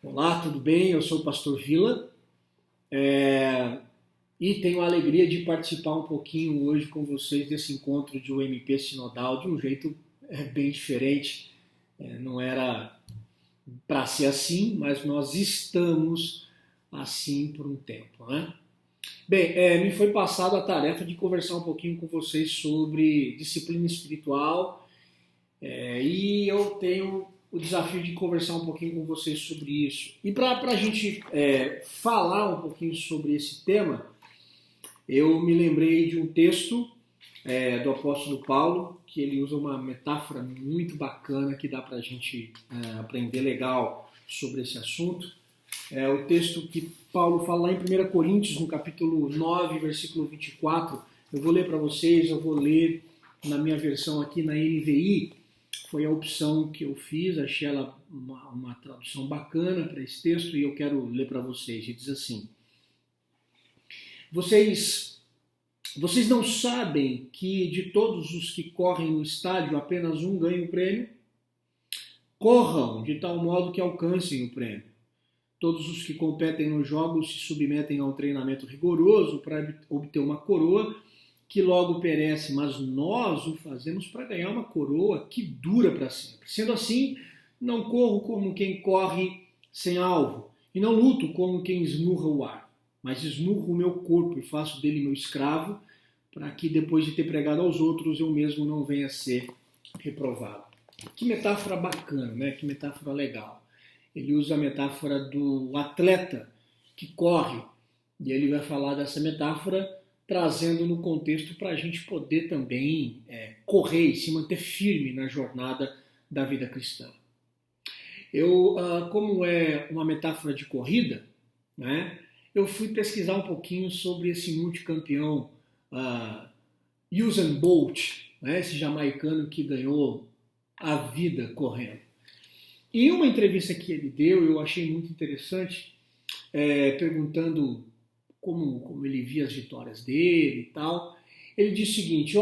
Olá, tudo bem? Eu sou o Pastor Vila e tenho a alegria de participar um pouquinho hoje com vocês desse encontro de UMP Sinodal de um jeito bem diferente. Não era para ser assim, mas nós estamos assim por um tempo, né? Bem, me foi passada a tarefa de conversar um pouquinho com vocês sobre disciplina espiritual e eu tenho o desafio de conversar um pouquinho com vocês sobre isso. E para a gente falar um pouquinho sobre esse tema, eu me lembrei de um texto do apóstolo Paulo, que ele usa uma metáfora muito bacana que dá para a gente aprender legal sobre esse assunto. É o texto que Paulo fala lá em 1 Coríntios, no capítulo 9, versículo 24. Eu vou ler para vocês, eu vou ler na minha versão aqui na NVI. Foi a opção que eu fiz, achei ela uma tradução bacana para esse texto e eu quero ler para vocês. E diz assim: Vocês não sabem que de todos os que correm no estádio apenas um ganha o prêmio? Corram de tal modo que alcancem o prêmio. Todos os que competem nos jogos se submetem a um treinamento rigoroso para obter uma coroa que logo perece, mas nós o fazemos para ganhar uma coroa que dura para sempre. Sendo assim, não corro como quem corre sem alvo, e não luto como quem esmurra o ar, mas esmurro o meu corpo e faço dele meu escravo, para que depois de ter pregado aos outros, eu mesmo não venha a ser reprovado. Que metáfora bacana, né? Que metáfora legal. Ele usa a metáfora do atleta que corre, e ele vai falar dessa metáfora trazendo no contexto para a gente poder também correr e se manter firme na jornada da vida cristã. Como é uma metáfora de corrida, né, eu fui pesquisar um pouquinho sobre esse multicampeão Usain Bolt, né, esse jamaicano que ganhou a vida correndo. Em uma entrevista que ele deu, eu achei muito interessante, perguntando como ele via as vitórias dele e tal. Ele diz o seguinte,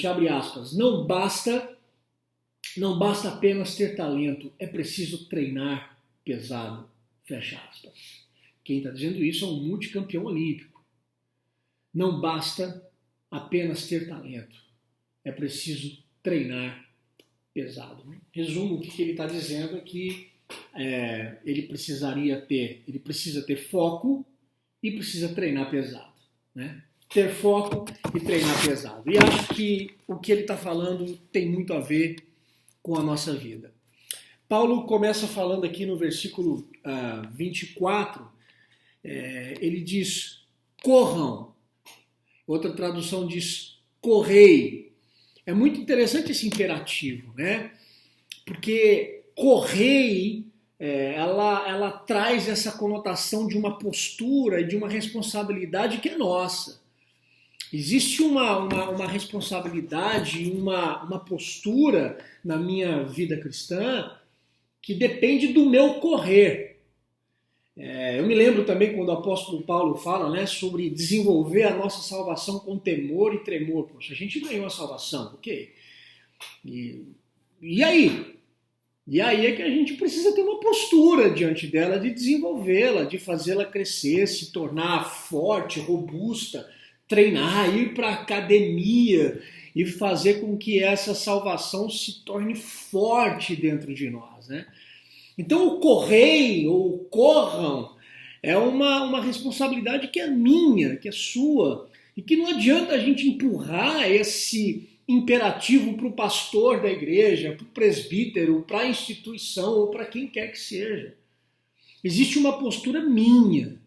abre aspas, não basta apenas ter talento, é preciso treinar pesado, fecha aspas. Quem está dizendo isso é um multicampeão olímpico. Não basta apenas ter talento, é preciso treinar pesado. Resumo, o que ele está dizendo é que ele precisa ter foco e precisa treinar pesado, né? Ter foco e treinar pesado. E acho que o que ele está falando tem muito a ver com a nossa vida. Paulo começa falando aqui no versículo 24, ele diz, corram. Outra tradução diz, correi. É muito interessante esse imperativo, né? Porque correi, ela traz essa conotação de uma postura e de uma responsabilidade que é nossa. Existe uma responsabilidade, uma postura na minha vida cristã que depende do meu correr. Eu me lembro também quando o apóstolo Paulo fala, né, sobre desenvolver a nossa salvação com temor e tremor. Poxa, a gente ganhou a salvação, ok? E aí? E aí é que a gente precisa ter uma postura diante dela, de desenvolvê-la, de fazê-la crescer, se tornar forte, robusta, treinar, ir para a academia e fazer com que essa salvação se torne forte dentro de nós, né? Então o correr ou corram é uma responsabilidade que é minha, que é sua, e que não adianta a gente empurrar esse imperativo para o pastor da igreja, para o presbítero, para a instituição ou para quem quer que seja. Existe uma postura minha,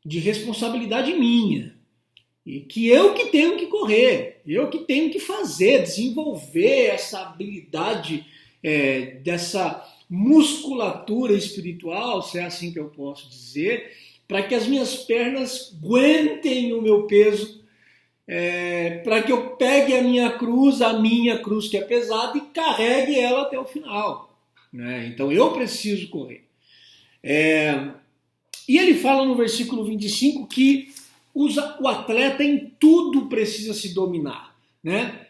de responsabilidade minha, e que eu que tenho que correr, eu que tenho que fazer, desenvolver essa habilidade, dessa musculatura espiritual, se é assim que eu posso dizer, para que as minhas pernas aguentem o meu peso, para que eu pegue a minha cruz que é pesada, e carregue ela até o final, né? Então eu preciso correr. E ele fala no versículo 25 que o atleta em tudo precisa se dominar, né?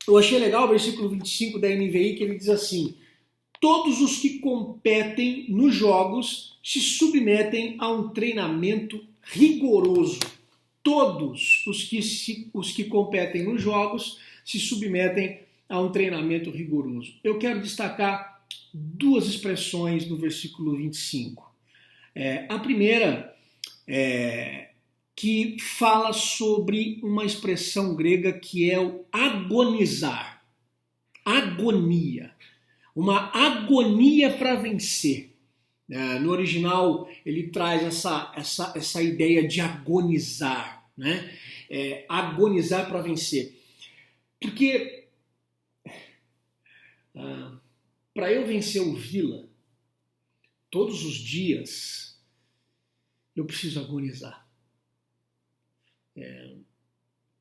Eu achei legal o versículo 25 da NVI, que ele diz assim, Todos os que competem nos jogos se submetem a um treinamento rigoroso. Todos os que competem nos jogos se submetem a um treinamento rigoroso. Eu quero destacar duas expressões no versículo 25. A primeira que fala sobre uma expressão grega que é o agonizar. Agonia. Uma agonia para vencer. No original, ele traz essa ideia de agonizar, né? Agonizar para vencer. Porque para eu vencer o Vila, todos os dias, eu preciso agonizar.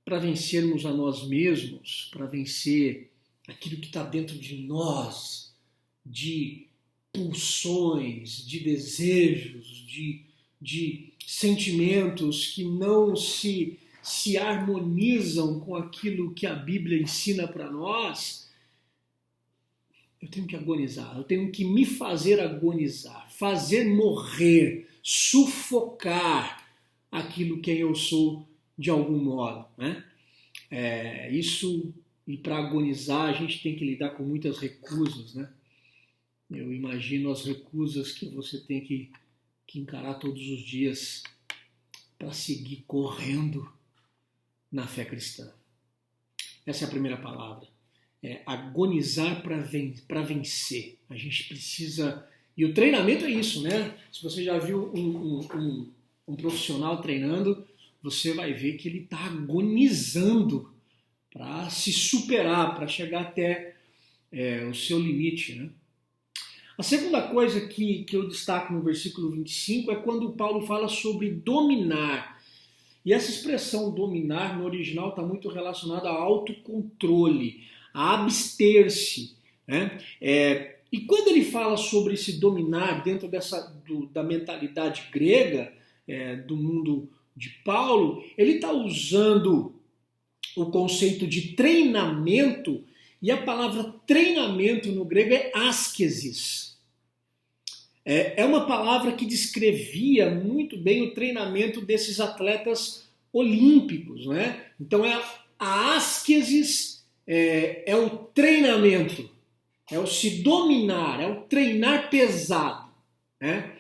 Para vencermos a nós mesmos, para vencer aquilo que está dentro de nós, de pulsões, de desejos, de sentimentos que não se harmonizam com aquilo que a Bíblia ensina para nós, eu tenho que agonizar, eu tenho que me fazer agonizar, fazer morrer, sufocar aquilo que eu sou de algum modo, né? E para agonizar a gente tem que lidar com muitas recusas, né? Eu imagino as recusas que você tem que encarar todos os dias para seguir correndo na fé cristã. Essa é a primeira palavra. Agonizar para vencer. A gente precisa... E o treinamento é isso, né? Se você já viu um profissional treinando, você vai ver que ele está agonizando para se superar, para chegar até o seu limite, né? A segunda coisa que eu destaco no versículo 25 é quando Paulo fala sobre dominar. E essa expressão dominar no original está muito relacionada ao autocontrole, a abster-se, né? E quando ele fala sobre esse dominar dentro da mentalidade grega, do mundo de Paulo, ele está usando o conceito de treinamento, e a palavra treinamento no grego é askesis. É uma palavra que descrevia muito bem o treinamento desses atletas olímpicos, né? Então a askesis é o treinamento, é o se dominar, é o treinar pesado, né?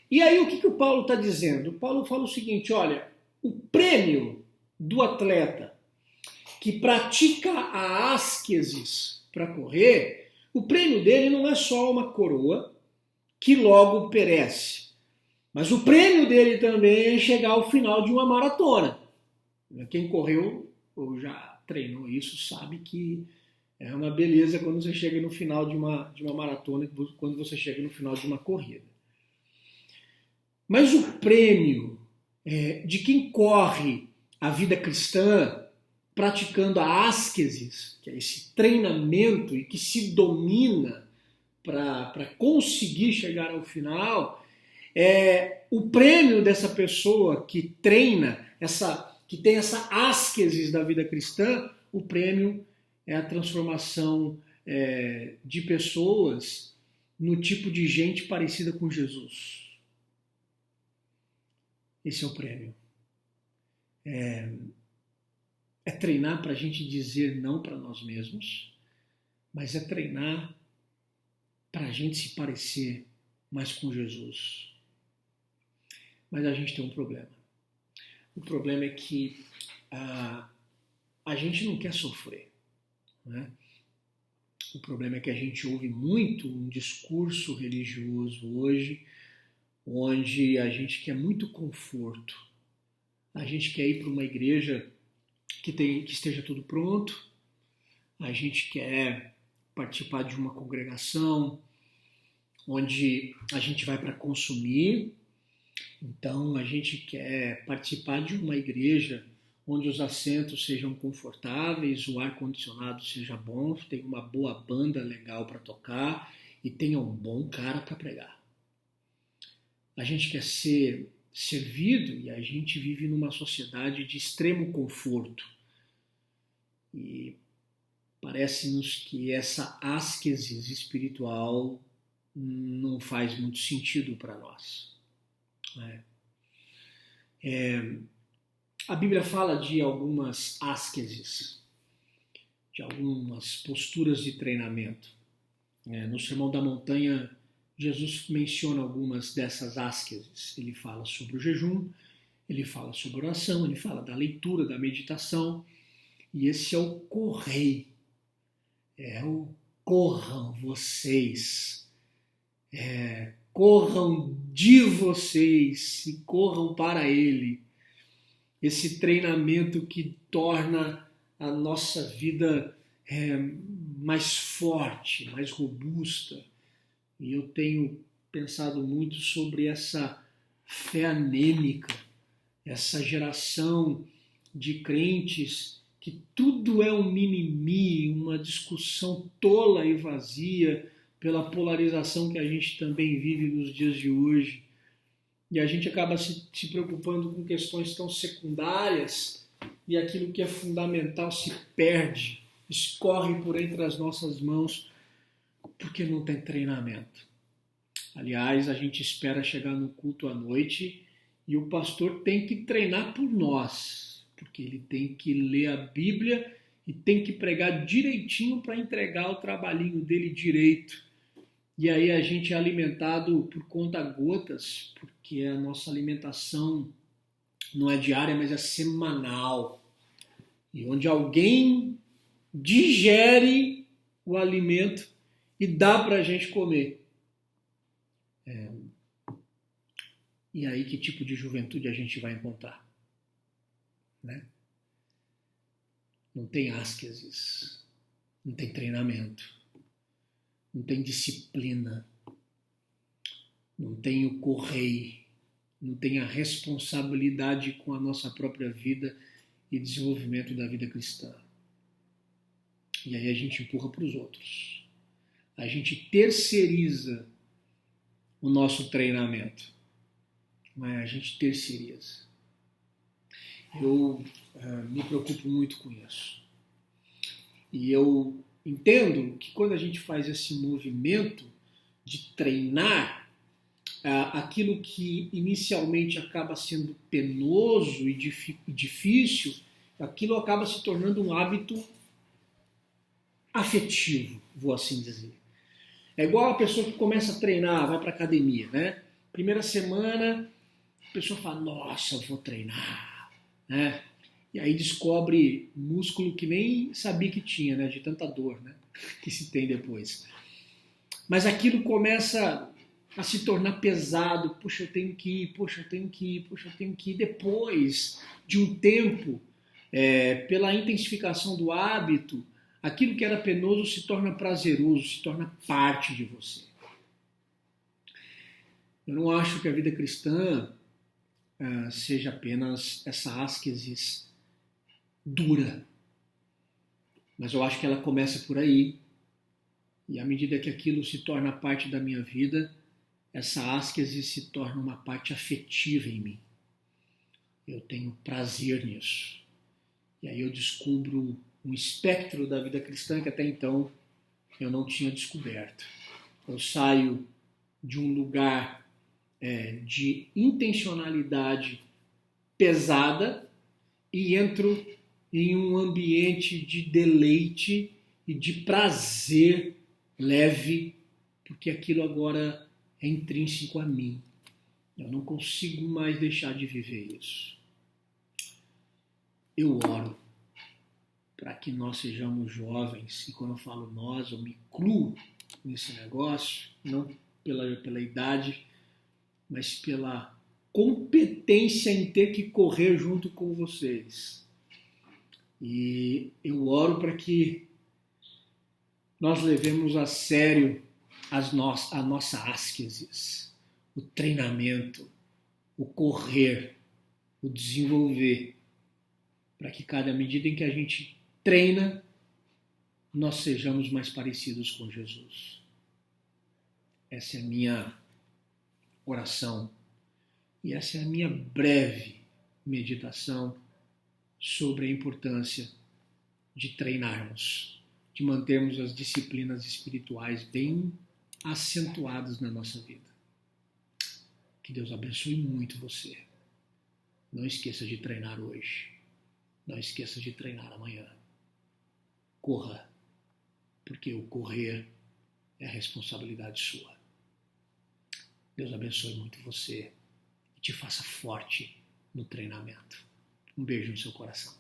E aí o que o Paulo está dizendo? O Paulo fala o seguinte, olha, o prêmio do atleta que pratica a askesis para correr, o prêmio dele não é só uma coroa que logo perece, mas o prêmio dele também é chegar ao final de uma maratona. Quem correu ou já treinou isso sabe que é uma beleza quando você chega no final de uma maratona, quando você chega no final de uma corrida. Mas o prêmio de quem corre a vida cristã praticando a askesis, que é esse treinamento e que se domina para conseguir chegar ao final, o prêmio dessa pessoa que treina, que tem essa askesis da vida cristã, o prêmio é a transformação de pessoas no tipo de gente parecida com Jesus. Esse é o prêmio. É treinar para a gente dizer não para nós mesmos, mas é treinar para a gente se parecer mais com Jesus. Mas a gente tem um problema. O problema é que a gente não quer sofrer, né? O problema é que a gente ouve muito um discurso religioso hoje, onde a gente quer muito conforto. A gente quer ir para uma igreja que esteja tudo pronto, a gente quer participar de uma congregação onde a gente vai para consumir, então a gente quer participar de uma igreja onde os assentos sejam confortáveis, o ar-condicionado seja bom, tenha uma boa banda legal para tocar e tenha um bom cara para pregar. A gente quer ser servido e a gente vive numa sociedade de extremo conforto. E parece-nos que essa ascese espiritual não faz muito sentido para nós. Né? A Bíblia fala de algumas asceses, de algumas posturas de treinamento. No Sermão da Montanha, Jesus menciona algumas dessas asceses. Ele fala sobre o jejum, ele fala sobre a oração, ele fala da leitura, da meditação, e esse é o correi. É o corram vocês, corram de vocês e corram para ele. Esse treinamento que torna a nossa vida mais forte, mais robusta. E eu tenho pensado muito sobre essa fé anêmica, essa geração de crentes que tudo é um mimimi, uma discussão tola e vazia pela polarização que a gente também vive nos dias de hoje. E a gente acaba se preocupando com questões tão secundárias e aquilo que é fundamental se perde, escorre por entre as nossas mãos porque não tem treinamento. Aliás, a gente espera chegar no culto à noite e o pastor tem que treinar por nós, porque ele tem que ler a Bíblia e tem que pregar direitinho para entregar o trabalhinho dele direito. E aí a gente é alimentado por conta-gotas, porque a nossa alimentação não é diária, mas é semanal. E onde alguém digere o alimento e dá para a gente comer. E aí que tipo de juventude a gente vai encontrar? Né? Não tem asceses, não tem treinamento, não tem disciplina, não tem o correio, não tem a responsabilidade com a nossa própria vida e desenvolvimento da vida cristã. E aí a gente empurra para os outros. A gente terceiriza o nosso treinamento. Mas a gente terceiriza. Eu me preocupo muito com isso. E eu entendo que quando a gente faz esse movimento de treinar, aquilo que inicialmente acaba sendo penoso e difícil, aquilo acaba se tornando um hábito afetivo, vou assim dizer. É igual a pessoa que começa a treinar, vai para a academia, né? Primeira semana, a pessoa fala, nossa, eu vou treinar, né? E aí descobre músculo que nem sabia que tinha, né? De tanta dor, né? Que se tem depois. Mas aquilo começa a se tornar pesado. Puxa, eu tenho que ir, puxa, eu tenho que ir, puxa, eu tenho que ir. Depois de um tempo, pela intensificação do hábito, aquilo que era penoso se torna prazeroso, se torna parte de você. Eu não acho que a vida cristã seja apenas essa ascese dura. Mas eu acho que ela começa por aí. E à medida que aquilo se torna parte da minha vida, essa ascese se torna uma parte afetiva em mim. Eu tenho prazer nisso. E aí eu descubro um espectro da vida cristã que até então eu não tinha descoberto. Eu saio de um lugar de intencionalidade pesada e entro em um ambiente de deleite e de prazer leve, porque aquilo agora é intrínseco a mim. Eu não consigo mais deixar de viver isso. Eu oro para que nós sejamos jovens, e quando eu falo nós, eu me incluo nesse negócio, não pela idade, mas pela competência em ter que correr junto com vocês. E eu oro para que nós levemos a sério a nossa ascesis, o treinamento, o correr, o desenvolver, para que cada medida em que a gente treina, nós sejamos mais parecidos com Jesus. Essa é a minha oração e essa é a minha breve meditação sobre a importância de treinarmos, de mantermos as disciplinas espirituais bem acentuadas na nossa vida. Que Deus abençoe muito você. Não esqueça de treinar hoje. Não esqueça de treinar amanhã. Corra, porque o correr é responsabilidade sua. Deus abençoe muito você e te faça forte no treinamento. Um beijo no seu coração.